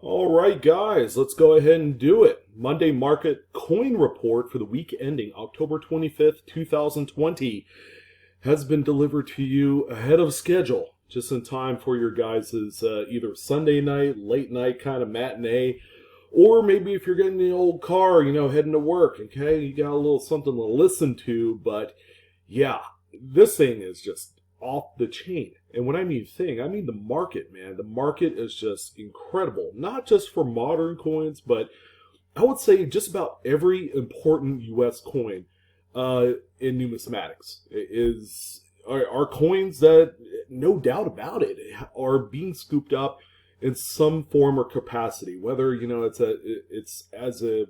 All right, guys, let's go ahead and do it. Monday market coin report for the week ending October 25th, 2020 has been delivered to you ahead of schedule, just in time for your guys' either Sunday night, late night kind of matinee, or maybe if you're getting the old car, heading to work, okay, you got a little something to listen to, but yeah, this thing is just off the chain. And when I mean thing, I mean the market, man. The market is just incredible. Not just for modern coins, but I would say just about every important U.S. coin in numismatics are coins that, no doubt about it, are being scooped up in some form or capacity. Whether it's as a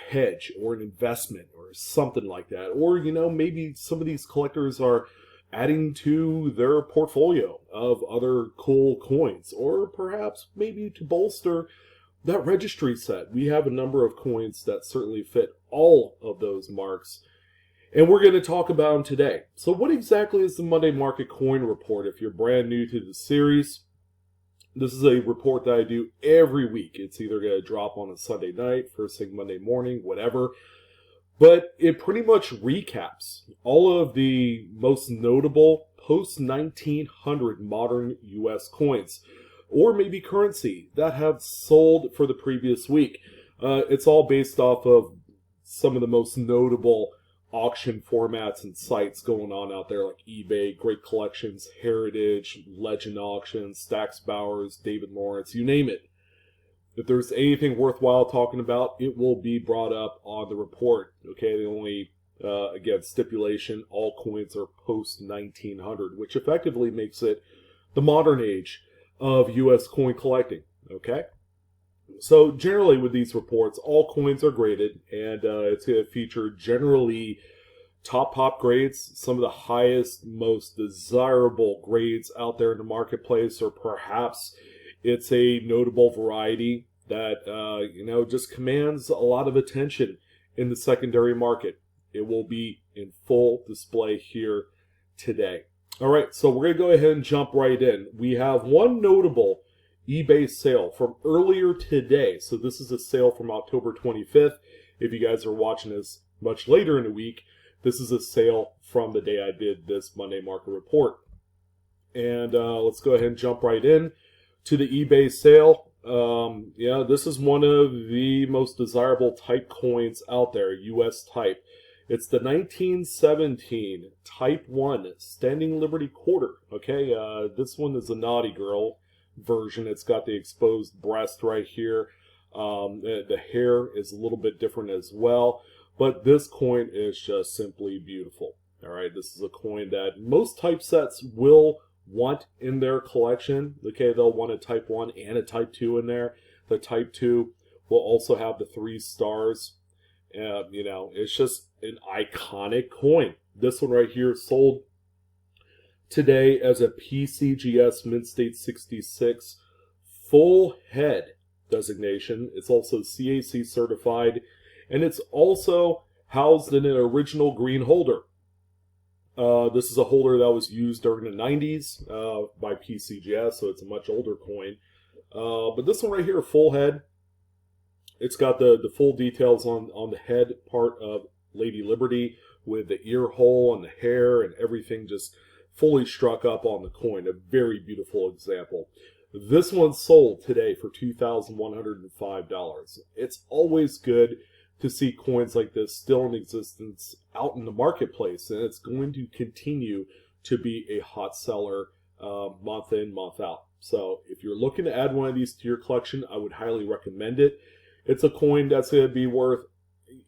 hedge or an investment or something like that, or maybe some of these collectors are adding to their portfolio of other cool coins, or perhaps maybe to bolster that registry set. We have a number of coins that certainly fit all of those marks, and we're going to talk about them today. So what exactly is the Monday Market Coin Report? If you're brand new to the series, this is a report that I do every week. It's either going to drop on a Sunday night, first thing Monday morning, whatever. But it pretty much recaps all of the most notable post-1900 modern U.S. coins, or maybe currency, that have sold for the previous week. It's all based off of some of the most notable auction formats and sites going on out there, like eBay, Great Collections, Heritage, Legend Auctions, Stack's Bowers, David Lawrence, you name it. If there's anything worthwhile talking about, it will be brought up on the report. Okay, the only, again, stipulation, all coins are post-1900, which effectively makes it the modern age of U.S. coin collecting. Okay? So generally with these reports, all coins are graded, and it's going to feature generally top pop grades, some of the highest, most desirable grades out there in the marketplace, or perhaps it's a notable variety that, just commands a lot of attention in the secondary market. It will be in full display here today. All right, so we're going to go ahead and jump right in. We have one notable eBay sale from earlier today. So this is a sale from October 25th. If you guys are watching this much later in the week, this is a sale from the day I did this Monday market report. And let's go ahead and jump right in to the eBay sale. This is one of the most desirable type coins out there, US type. It's the 1917 Type 1 Standing Liberty Quarter. Okay, this one is a naughty girl version. It's got the exposed breast right here. The hair is a little bit different as well, but this coin is just simply beautiful. All right, this is a coin that most typesets will want in their collection. Okay, they'll want a Type 1 and a Type 2 in there. The Type 2 will also have the 3 stars. It's just an iconic coin. This one right here sold today as a PCGS Mint State 66 full head designation. It's also CAC certified, and it's also housed in an original green holder. This is a holder that was used during the 90s by PCGS, so it's a much older coin. But this one right here, full head. It's got the full details on the head part of Lady Liberty, with the ear hole and the hair and everything just fully struck up on the coin. A very beautiful example. This one sold today for $2,105. It's always good to see coins like this still in existence out in the marketplace, and it's going to continue to be a hot seller month in, month out. So if you're looking to add one of these to your collection, I would highly recommend it. It's a coin that's going to be worth,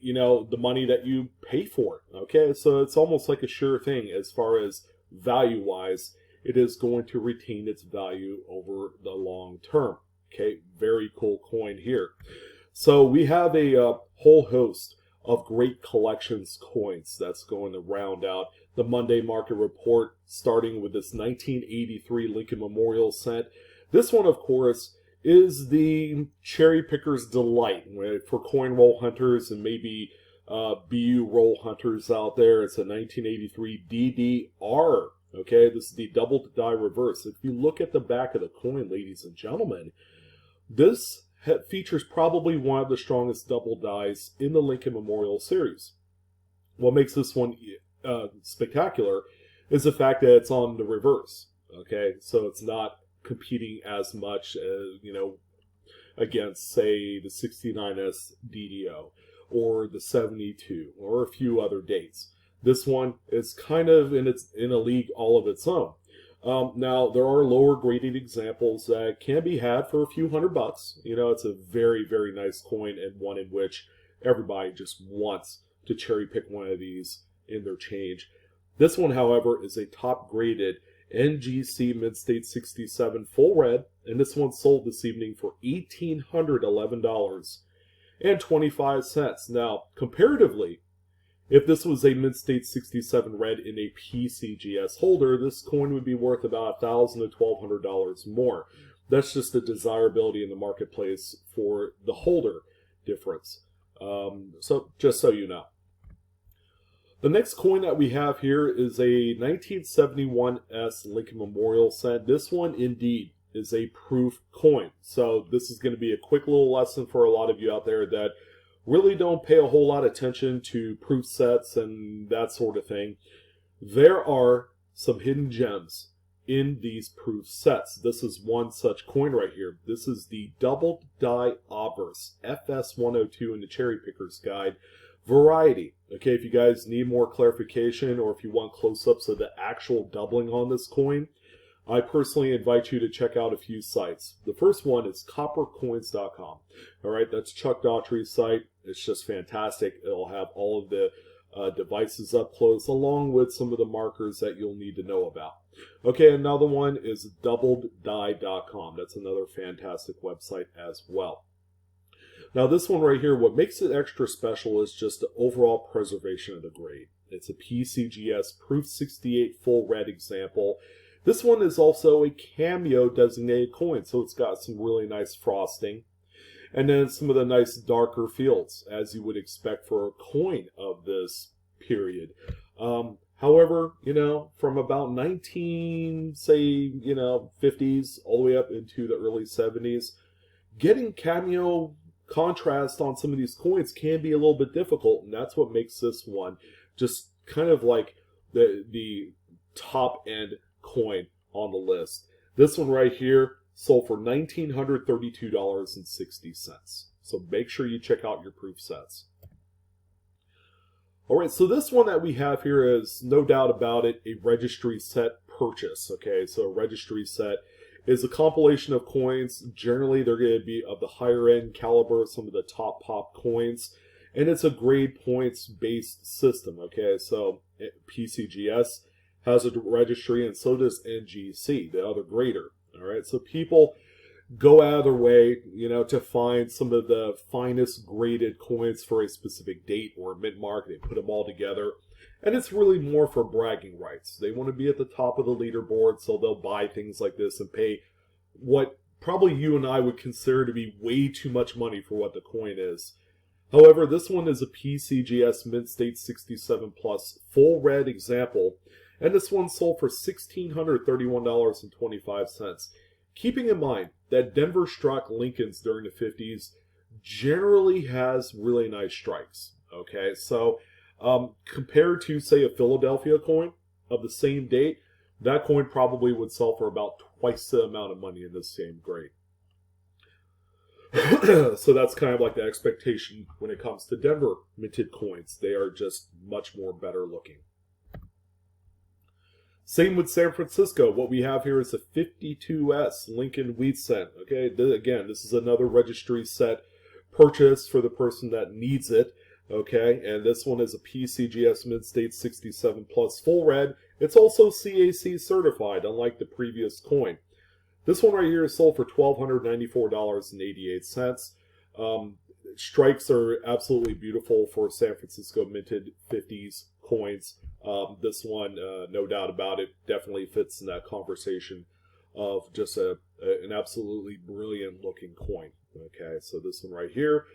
the money that you pay for it. Okay, so it's almost like a sure thing as far as value-wise. It is going to retain its value over the long term. Okay, very cool coin here. So we have a whole host of great collections coins that's going to round out the Monday market report, starting with this 1983 Lincoln Memorial set. This one, of course, is the cherry picker's delight for coin roll hunters and maybe BU roll hunters out there. It's a 1983 DDR. Okay, this is the double die reverse. If you look at the back of the coin, ladies and gentlemen, This features probably one of the strongest double dies in the Lincoln Memorial Series. What makes this one spectacular is the fact that it's on the reverse. Okay, so it's not competing as much as, against, say, the 69S DDO or the 72 or a few other dates. This one is kind of in a league all of its own. Now, there are lower graded examples that can be had for a few $100. It's a very, very nice coin, and one in which everybody just wants to cherry pick one of these in their change. This one, however, is a top graded NGC Mid-State 67 full red, and this one sold this evening for $1,811.25. Now, comparatively, if this was a Mid-State 67 red in a PCGS holder, this coin would be worth about $1,000 to $1,200 more. That's just the desirability in the marketplace for the holder difference. So just so you know. The next coin that we have here is a 1971S Lincoln Memorial Cent. This one indeed is a proof coin. So this is going to be a quick little lesson for a lot of you out there that really don't pay a whole lot of attention to proof sets and that sort of thing. There are some hidden gems in these proof sets. This is one such coin right here. This is the Double Die Obverse FS102 in the Cherry Pickers Guide variety. Okay, if you guys need more clarification or if you want close-ups of the actual doubling on this coin, I personally invite you to check out a few sites. The first one is coppercoins.com. All right, that's Chuck Daughtry's site. It's just fantastic. It'll have all of the devices up close, along with some of the markers that you'll need to know about. Okay, another one is doubleddie.com. That's another fantastic website as well. Now this one right here, what makes it extra special is just the overall preservation of the grade. It's a PCGS Proof 68 full red example. This one is also a cameo designated coin, so it's got some really nice frosting. And then some of the nice darker fields, as you would expect for a coin of this period. However, from about 50s all the way up into the early 70s, getting cameo contrast on some of these coins can be a little bit difficult, and that's what makes this one just kind of like the top end coin on the list. This one right here sold for $1,932.60. So make sure you check out your proof sets. Alright, so this one that we have here is, no doubt about it, a registry set purchase. Okay, so a registry set is a compilation of coins. Generally, they're going to be of the higher end caliber, some of the top pop coins. And it's a grade points based system. Okay, so PCGS has a registry, and so does NGC, the other grader. All right, so people go out of their way, to find some of the finest graded coins for a specific date or mid-market. They put them all together, and it's really more for bragging rights. They want to be at the top of the leaderboard, so they'll buy things like this and pay what probably you and I would consider to be way too much money for what the coin is. However, this one is a PCGS Mid-State 67 Plus full red example, and this one sold for $1,631.25. Keeping in mind that Denver struck Lincolns during the 50s generally has really nice strikes. Okay, so compared to, say, a Philadelphia coin of the same date, that coin probably would sell for about twice the amount of money in this same grade. So that's kind of like the expectation when it comes to Denver minted coins. They are just much more better looking. Same with San Francisco. What we have here is a 52S Lincoln Wheat Cent. Okay, again, this is another registry set purchase for the person that needs it. Okay, and this one is a PCGS Mid-State 67 Plus full red. It's also CAC certified, unlike the previous coin. This one right here is sold for $1,294.88. Strikes are absolutely beautiful for San Francisco minted 50s coins. This one, no doubt about it, definitely fits in that conversation of just an absolutely brilliant looking coin. Okay, so this one right here,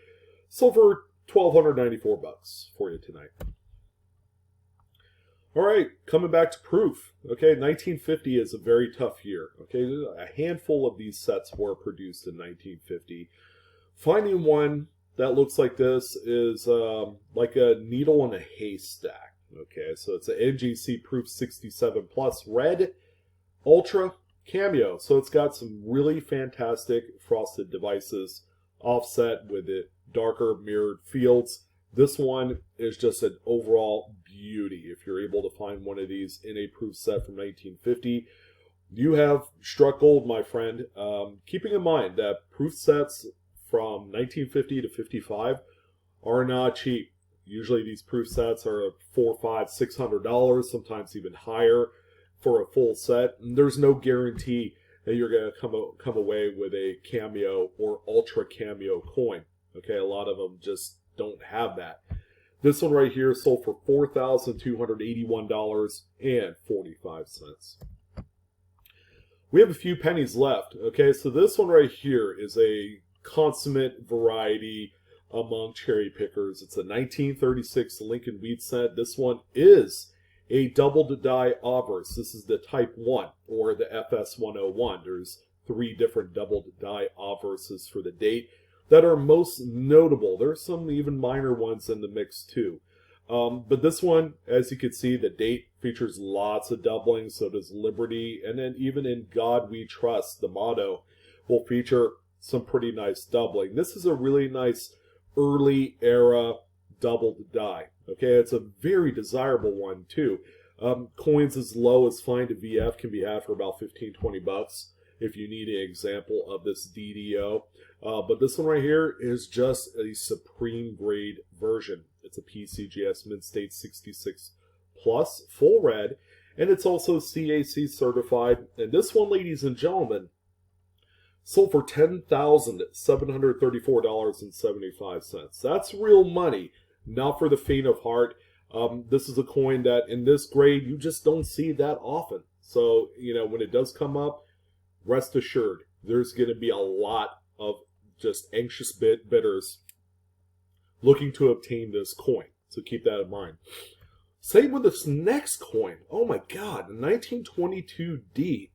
sold for $1,294 for you tonight. All right, coming back to proof. Okay, 1950 is a very tough year. Okay, a handful of these sets were produced in 1950. Finding one that looks like this is like a needle in a haystack. Okay, so it's an NGC Proof 67 Plus Red Ultra Cameo. So it's got some really fantastic frosted devices offset with it, darker mirrored fields. This one is just an overall beauty. If you're able to find one of these in a proof set from 1950, you have struck gold, my friend. Keeping in mind that proof sets from 1950 to 55 are not cheap. Usually these proof sets are $400, $500, $600, sometimes even higher for a full set. And there's no guarantee that you're going to come away with a cameo or ultra cameo coin. Okay, a lot of them just don't have that. This one right here sold for $4,281.45. We have a few pennies left. Okay, so this one right here is a consummate variety among cherry pickers. It's a 1936 Lincoln Wheat set. This one is a doubled die obverse. This is the Type 1 or the FS101. There's 3 different doubled die obverses for the date that are most notable. There's some even minor ones in the mix too. But this one, as you can see, the date features lots of doubling, so does Liberty. And then even in God We Trust, the motto will feature some pretty nice doubling. This is a really nice early era doubled die. Okay, it's a very desirable one too. Coins as low as fine to VF can be had for about 15-20 bucks if you need an example of this DDO. But this one right here is just a supreme grade version. It's a PCGS Mid-State 66 Plus full red, and it's also CAC certified. And this one, ladies and gentlemen, sold for $10,734.75. That's real money, not for the faint of heart. This is a coin that in this grade you just don't see that often. So, you know, when it does come up, rest assured, there's going to be a lot of just anxious bidders looking to obtain this coin. So keep that in mind. Same with this next coin. Oh my God, the 1922D.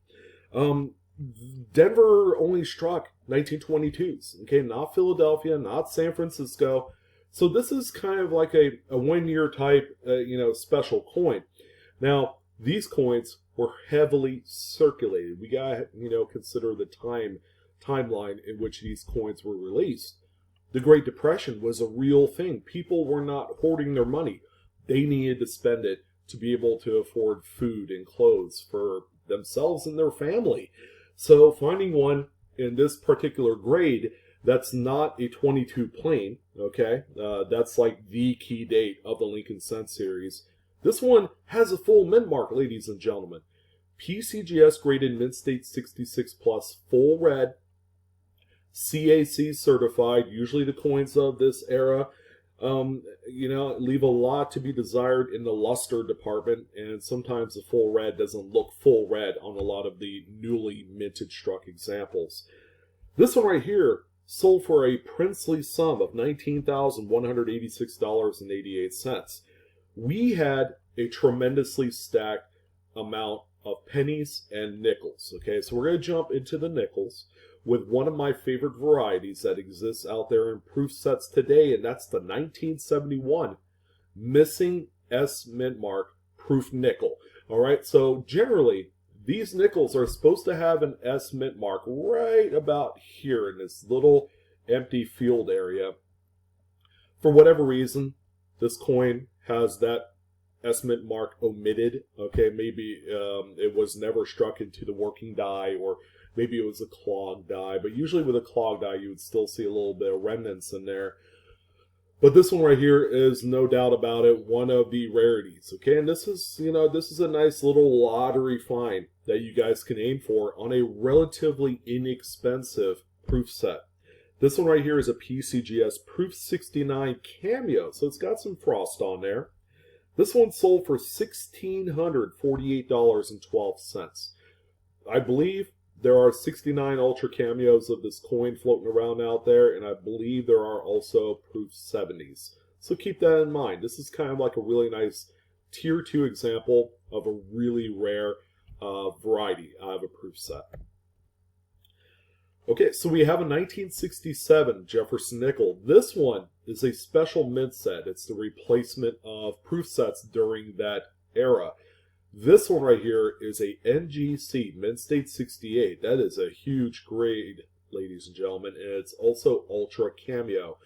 Denver only struck 1922s. Okay, not Philadelphia, not San Francisco. So this is kind of like a 1 year type, special coin. Now, these coins were heavily circulated. We gotta, consider the timeline in which these coins were released. The Great Depression was a real thing. People were not hoarding their money. They needed to spend it to be able to afford food and clothes for themselves and their family. So finding one in this particular grade that's not a 22 plain, okay, that's like the key date of the Lincoln Cent series. This one has a full mint mark, ladies and gentlemen. PCGS graded Mid-State 66 Plus full red, CAC certified. Usually the coins of this era, leave a lot to be desired in the luster department, and sometimes the full red doesn't look full red on a lot of the newly minted struck examples. This one right here sold for a princely sum of $19,186.88. We had a tremendously stacked amount of pennies and nickels. Okay, so we're going to jump into the nickels with one of my favorite varieties that exists out there in proof sets today, and that's the 1971 missing S mint mark proof nickel. All right, so generally these nickels are supposed to have an S mint mark right about here in this little empty field area. For whatever reason, this coin has that S mint mark omitted. Okay, maybe it was never struck into the working die, or maybe it was a clogged die. But usually with a clogged die, you would still see a little bit of remnants in there. But this one right here is no doubt about it one of the rarities. Okay, and this is a nice little lottery find that you guys can aim for on a relatively inexpensive proof set. This one right here is a PCGS Proof 69 Cameo, so it's got some frost on there. This one sold for $1,648.12. I believe there are 69 Ultra Cameos of this coin floating around out there, and I believe there are also Proof 70s. So keep that in mind. This is kind of like a really nice tier 2 example of a really rare variety out of a proof set. Okay, so we have a 1967 Jefferson Nickel. This one is a special mint set. It's the replacement of proof sets during that era. This one right here is a NGC, Mint State 68. That is a huge grade, ladies and gentlemen, and it's also ultra cameo.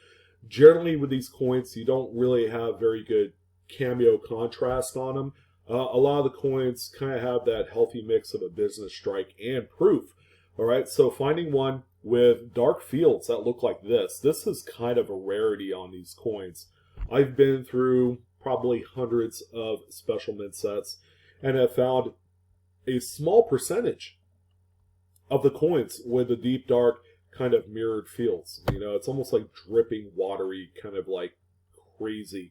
Generally with these coins, you don't really have very good cameo contrast on them. A lot of the coins kind of have that healthy mix of a business strike and proof. All right, so finding one with dark fields that look like this is kind of a rarity on these coins. I've been through probably hundreds of special mint sets and have found a small percentage of the coins with the deep dark kind of mirrored fields. You know, it's almost like dripping watery, kind of like crazy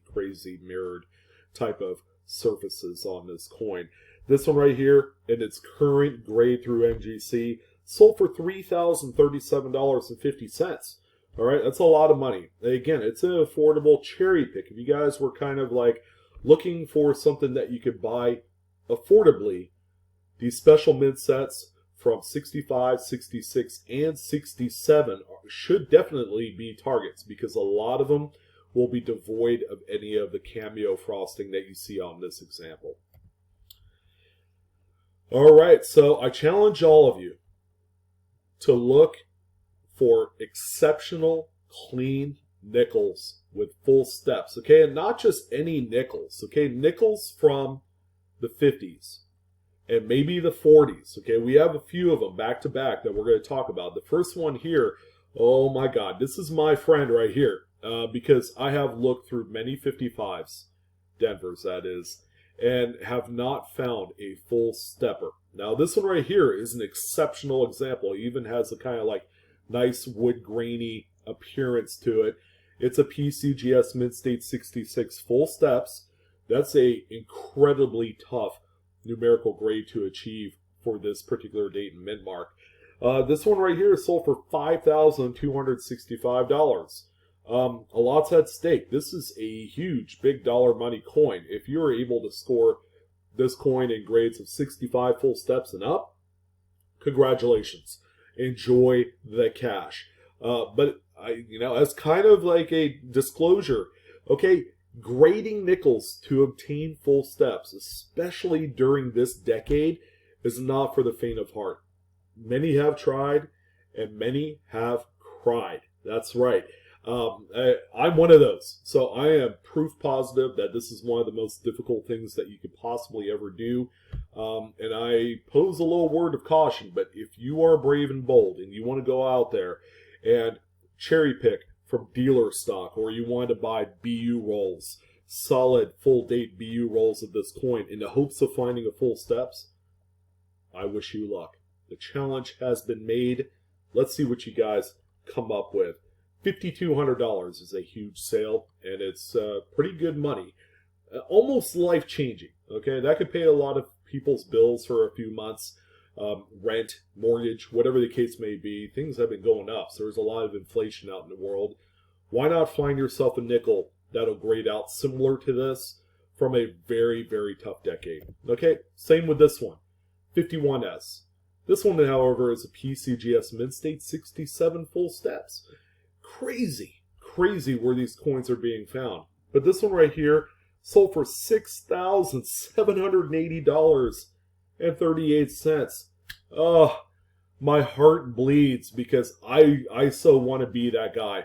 mirrored type of surfaces on this coin. This one right here, in its current grade through NGC, sold for $3,037.50. All right, that's a lot of money. Again, it's an affordable cherry pick. If you guys were kind of like looking for something that you could buy affordably, these special mint sets from 65, 66, and 67 should definitely be targets, because a lot of them will be devoid of any of the cameo frosting that you see on this example. All right, so I challenge all of you to look for exceptional, clean nickels with full steps, okay? And not just any nickels, okay? Nickels from the 50s and maybe the 40s, okay? We have a few of them back to back that we're going to talk about. The first one here, oh my God, this is my friend right here, because I have looked through many 55s, Denver's that is, and have not found a full stepper. Now this one right here is an exceptional example. It even has a kind of like nice wood grainy appearance to it. It's a PCGS Mint State 66 full steps. That's a incredibly tough numerical grade to achieve for this particular date and mint mark. This one right here is sold for $5,265. A lot's at stake. This is a huge, big dollar money coin. If you're able to score this coin in grades of 65 full steps and up, congratulations. Enjoy the cash. But as kind of like a disclosure, okay, grading nickels to obtain full steps, especially during this decade, is not for the faint of heart. Many have tried, and many have cried. That's right. I'm one of those. So I am proof positive that this is one of the most difficult things that you could possibly ever do. And I pose a little word of caution, but if you are brave and bold and you want to go out there and cherry pick from dealer stock, or you want to buy BU rolls, solid full date BU rolls of this coin in the hopes of finding a full steps, I wish you luck. The challenge has been made. Let's see what you guys come up with. $5,200 is a huge sale, and it's pretty good money. Almost life-changing, okay? That could pay a lot of people's bills for a few months. Rent, mortgage, whatever the case may be. Things have been going up, so there's a lot of inflation out in the world. Why not find yourself a nickel that'll grade out similar to this from a very, very tough decade? Okay, same with this one, 51S. This one, however, is a PCGS Mint State 67 full steps. Crazy where these coins are being found. But this one right here sold for $6,780.38. Oh, my heart bleeds, because I so want to be that guy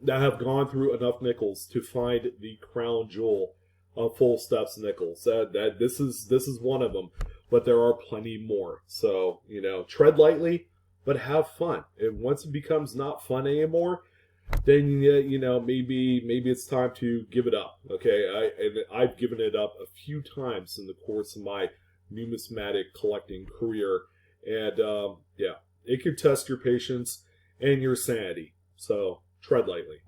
that have gone through enough nickels to find the crown jewel of full steps nickels. This is one of them, but there are plenty more. So, tread lightly, but have fun. And once it becomes not fun anymore, then maybe it's time to give it up. Okay, I've given it up a few times in the course of my numismatic collecting career, and yeah, it could test your patience and your sanity. So tread lightly.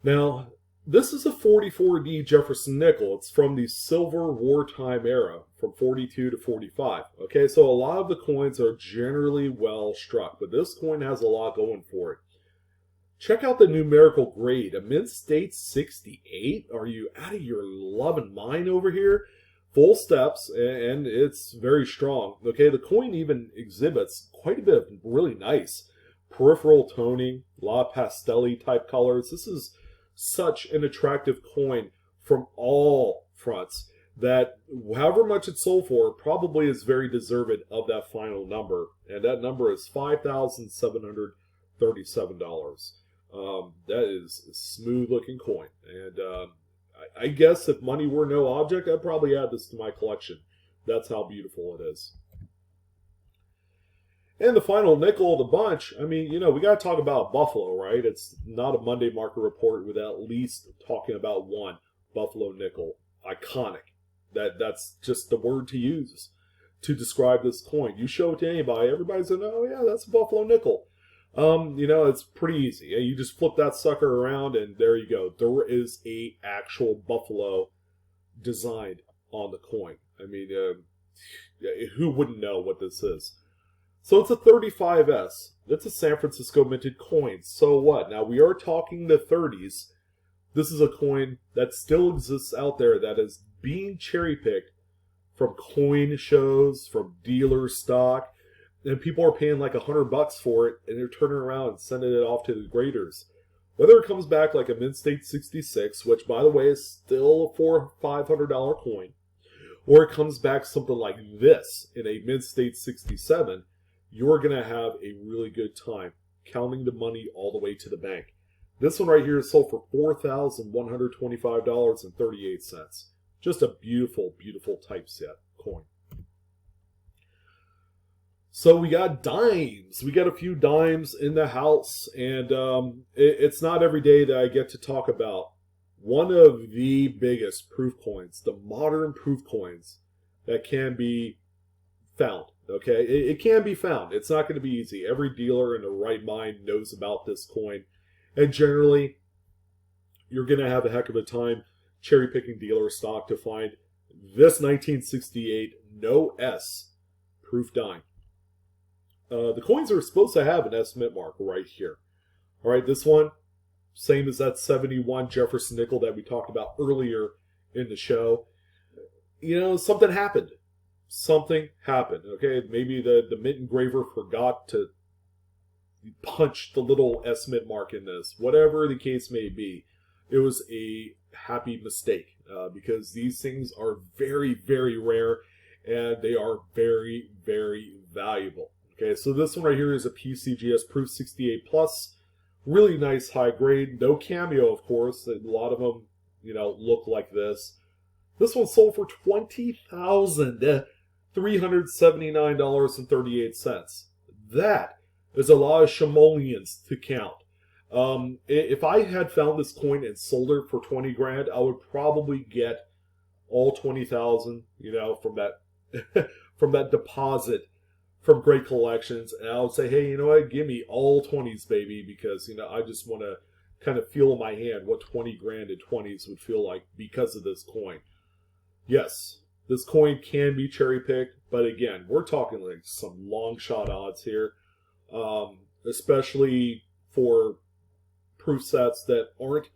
Now, this is a 44D Jefferson Nickel. It's from the silver wartime era, from 42 to 45. Okay, so a lot of the coins are generally well struck, but this coin has a lot going for it. Check out the numerical grade. A Mint State 68? Are you out of your loving mind over here? Full steps, and it's very strong. Okay, the coin even exhibits quite a bit of really nice peripheral toning, a lot of pastel-y type colors. This is such an attractive coin from all fronts that however much it sold for probably is very deserving of that final number. And that number is $5,737. That is a smooth looking coin. And I guess if money were no object, I'd probably add this to my collection. That's how beautiful it is. And the final nickel of the bunch, I mean, we got to talk about Buffalo, right? It's not a Monday market report without at least talking about one Buffalo nickel. Iconic. That's just the word to use to describe this coin. You show it to anybody, everybody's going, oh yeah, that's a Buffalo nickel. It's pretty easy. You just flip that sucker around and there you go. There is a actual buffalo designed on the coin. I mean, who wouldn't know what this is? So it's a 35S. It's a San Francisco minted coin. So what? Now we are talking the 30s. This is a coin that still exists out there that is being cherry-picked from coin shows, from dealer stock. And people are paying like $100 for it, and they're turning around and sending it off to the graders. Whether it comes back like a Mint State 66, which by the way is still a $400 or $500 coin, or it comes back something like this in a Mint State 67, you're going to have a really good time counting the money all the way to the bank. This one right here is sold for $4,125.38. Just a beautiful, beautiful typeset coin. So we got dimes. We got a few dimes in the house, and it's not every day that I get to talk about one of the biggest proof coins, the modern proof coins that can be found. Okay, it can be found. It's not going to be easy. Every dealer in their right mind knows about this coin, and generally, you're going to have a heck of a time cherry picking dealer stock to find this 1968 no S proof dime. The coins are supposed to have an estimate mark right here. All right, this one, same as that 71 Jefferson Nickel that we talked about earlier in the show. Something happened. Something happened, okay? Maybe the mint engraver forgot to punch the little estimate mark in this. Whatever the case may be, it was a happy mistake because these things are very, very rare and they are very, very valuable. Okay, so this one right here is a PCGS Proof 68 Plus. Really nice high grade. No cameo, of course. A lot of them, look like this. This one sold for $20,379.38. That is a lot of simoleons to count. If I had found this coin and sold it for 20 grand, I would probably get all 20,000, from that from that deposit from Great Collections, and I would say, hey, you know what, give me all 20s, baby, because, I just want to kind of feel in my hand what 20 grand in 20s would feel like because of this coin. Yes, this coin can be cherry-picked, but again, we're talking like some long shot odds here, especially for proof sets that aren't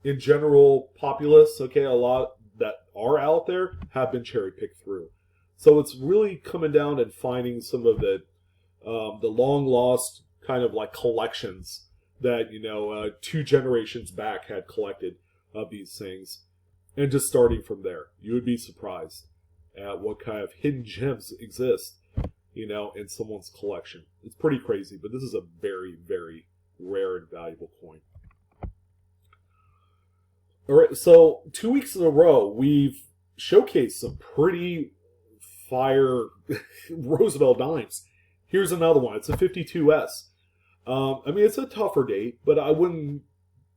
in general populous. Okay, a lot that are out there have been cherry-picked through. So it's really coming down and finding some of the long lost kind of like collections that 2 generations back had collected of these things, and just starting from there, you would be surprised at what kind of hidden gems exist, in someone's collection. It's pretty crazy, but this is a very, very rare and valuable coin. All right, so 2 weeks in a row, we've showcased some pretty fire Roosevelt dimes. Here's another one. It's a 52S. It's a tougher date, but I wouldn't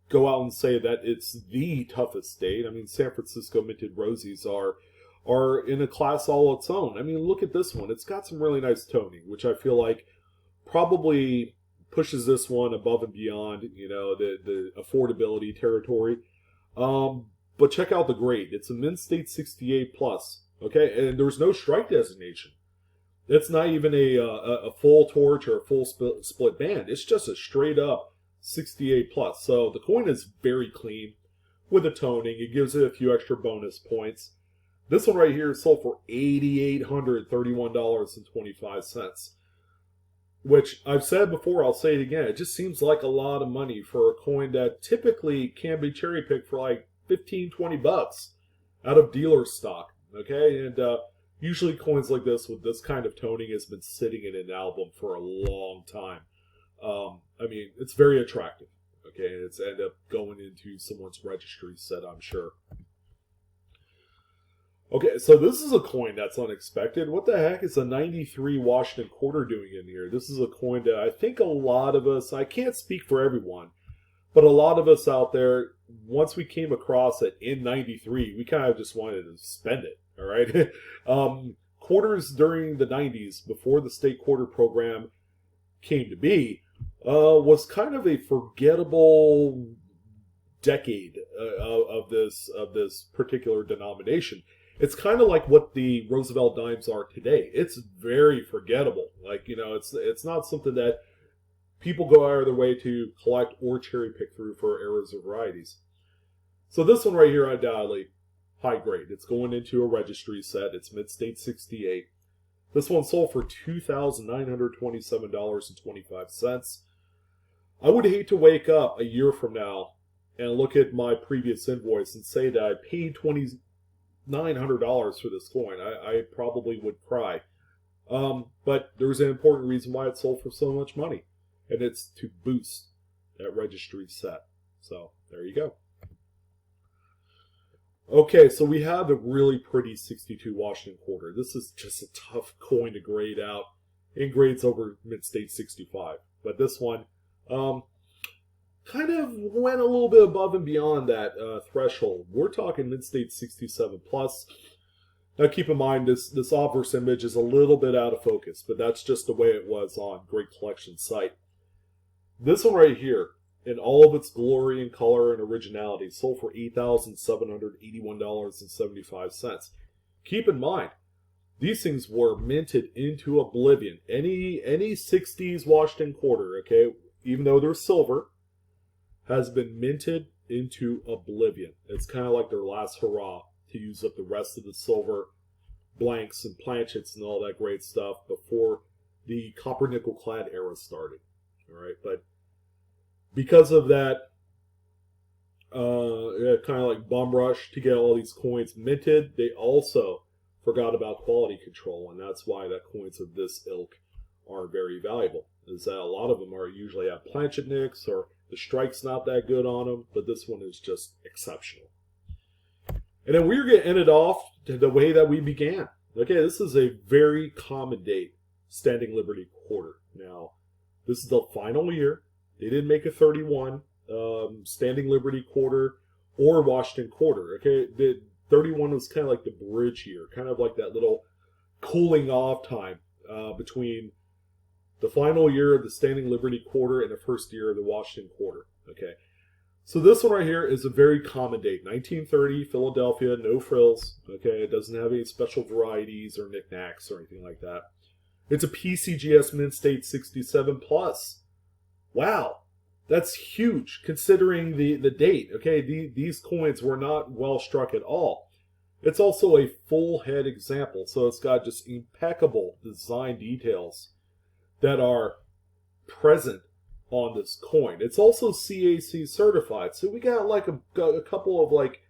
go out and say that it's the toughest date. San Francisco minted Rosies are in a class all its own. Look at this one. It's got some really nice toning, which I feel like probably pushes this one above and beyond, the affordability territory. But check out the grade. It's a Mint State 68 Plus. Okay, and there's no strike designation. It's not even a full torch or a full split band. It's just a straight up 68 plus. So the coin is very clean with a toning. It gives it a few extra bonus points. This one right here is sold for $8,831.25. Which I've said before, I'll say it again. It just seems like a lot of money for a coin that typically can be cherry picked for like 15, 20 bucks out of dealer stock. Okay, and usually coins like this with this kind of toning has been sitting in an album for a long time. I mean, it's very attractive. Okay, it's ended up going into someone's registry set, I'm sure. Okay, so this is a coin that's unexpected. What the heck is a 93 Washington quarter doing in here? This is a coin that I think a lot of us, I can't speak for everyone, but a lot of us out there, once we came across it in 93, we kind of just wanted to spend it, all right? Quarters during the 90s, before the state quarter program came to be, was kind of a forgettable decade of this particular denomination. It's kind of like what the Roosevelt dimes are today. It's very forgettable. Like, you know, it's not something that people go out of their way to collect or cherry pick through for eras or varieties. So this one right here, undoubtedly, high grade. It's going into a registry set. It's mid-state 68. This one sold for $2,927.25. I would hate to wake up a year from now and look at my previous invoice and say that I paid $2,900 for this coin. I probably would cry. But there's an important reason why it sold for so much money, and it's to boost that registry set. So there you go. Okay, so we have a really pretty 62 Washington quarter. This is just a tough coin to grade out. It grades over mid-state 65. But this one kind of went a little bit above and beyond that threshold. We're talking mid-state 67 plus. Now keep in mind, this obverse image is a little bit out of focus, but that's just the way it was on Great Collection site. This one right here, in all of its glory and color and originality, sold for $8,781.75. Keep in mind, these things were minted into oblivion. Any 60s Washington quarter, okay, even though they're silver, has been minted into oblivion. It's kind of like their last hurrah to use up the rest of the silver blanks and planchets and all that great stuff before the copper nickel clad era started. All right, but because of that kind of like bum rush to get all these coins minted, they also forgot about quality control, and that's why that coins of this ilk are very valuable. Is that a lot of them are usually have planchet nicks, or the strike's not that good on them, but this one is just exceptional. And then we're going to end it off to the way that we began. Okay, this is a very common date, Standing Liberty quarter. Now, this is the final year. They didn't make a 31 Standing Liberty quarter or Washington quarter. Okay, the 31 was kind of like the bridge year, kind of like that little cooling off time between the final year of the Standing Liberty quarter and the first year of the Washington quarter. Okay, so this one right here is a very common date, 1930, Philadelphia, no frills. Okay, it doesn't have any special varieties or knickknacks or anything like that. It's a PCGS mid-state 67 plus. Wow, that's huge considering the date. Okay, these coins were not well struck at all. It's also a full head example, so it's got just impeccable design details that are present on this coin. It's also CAC certified, so we got like a couple of like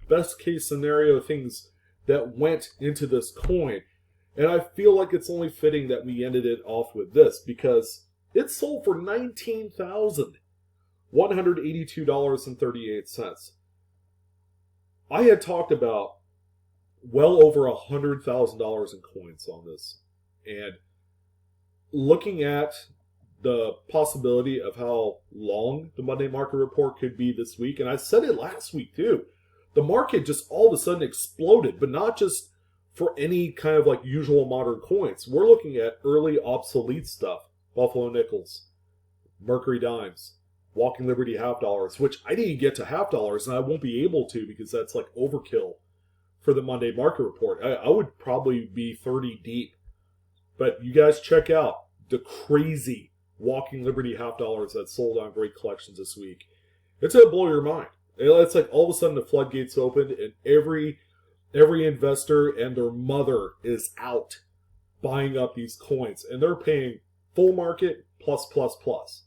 best case scenario things that went into this coin, and I feel like it's only fitting that we ended it off with this because it sold for $19,182.38. I had talked about well over $100,000 in coins on this, and looking at the possibility of how long the Monday market report could be this week, and I said it last week too, the market just all of a sudden exploded, but not just for any kind of like usual modern coins. We're looking at early obsolete stuff, Buffalo nickels, Mercury dimes, Walking Liberty half dollars, which I didn't get to half dollars, and I won't be able to because that's like overkill for the Monday market report. I would probably be 30 deep. But you guys check out the crazy Walking Liberty half dollars that sold on great collections this week. It's going to blow your mind. It's like all of a sudden the floodgates opened and every investor and their mother is out buying up these coins. And they're paying full market plus, plus, plus.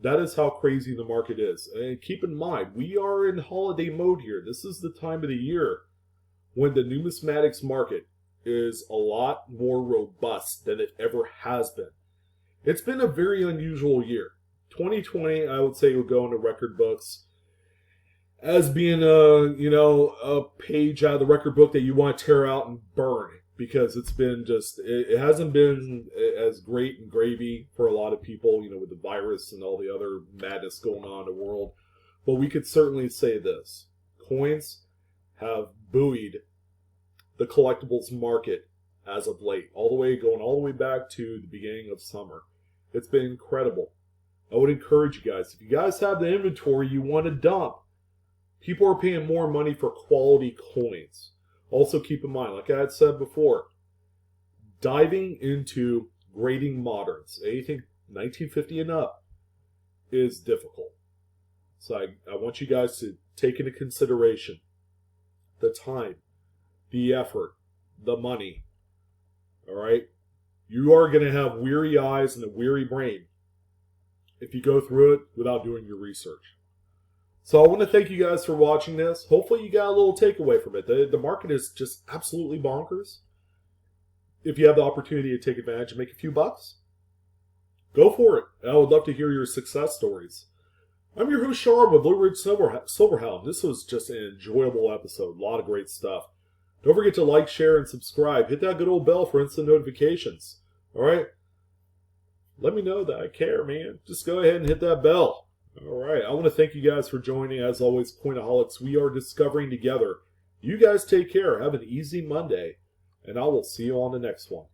That is how crazy the market is. And keep in mind, we are in holiday mode here. This is the time of the year when the numismatics market is a lot more robust than it ever has been. It's been a very unusual year. 2020, I would say, will go into record books as being a page out of the record book that you want to tear out and burn, because it's been it hasn't been as great and gravy for a lot of people, with the virus and all the other madness going on in the world. But we could certainly say this: coins have buoyed the collectibles market as of late, going all the way back to the beginning of summer. It's been incredible. I would encourage you guys, if you guys have the inventory you want to dump, people are paying more money for quality coins. Also keep in mind, like I had said before, diving into grading moderns, anything 1950 and up, is difficult. So I want you guys to take into consideration the time, the effort, the money. All right? You are going to have weary eyes and a weary brain if you go through it without doing your research. So I want to thank you guys for watching this. Hopefully you got a little takeaway from it. The market is just absolutely bonkers. If you have the opportunity to take advantage and make a few bucks, go for it. And I would love to hear your success stories. I'm your host, Sean, with Blue Ridge Silverhound. This was just an enjoyable episode. A lot of great stuff. Don't forget to like, share, and subscribe. Hit that good old bell for instant notifications. All right? Let me know that I care, man. Just go ahead and hit that bell. All right. I want to thank you guys for joining. As always, Coinaholics, we are discovering together. You guys take care. Have an easy Monday, and I will see you on the next one.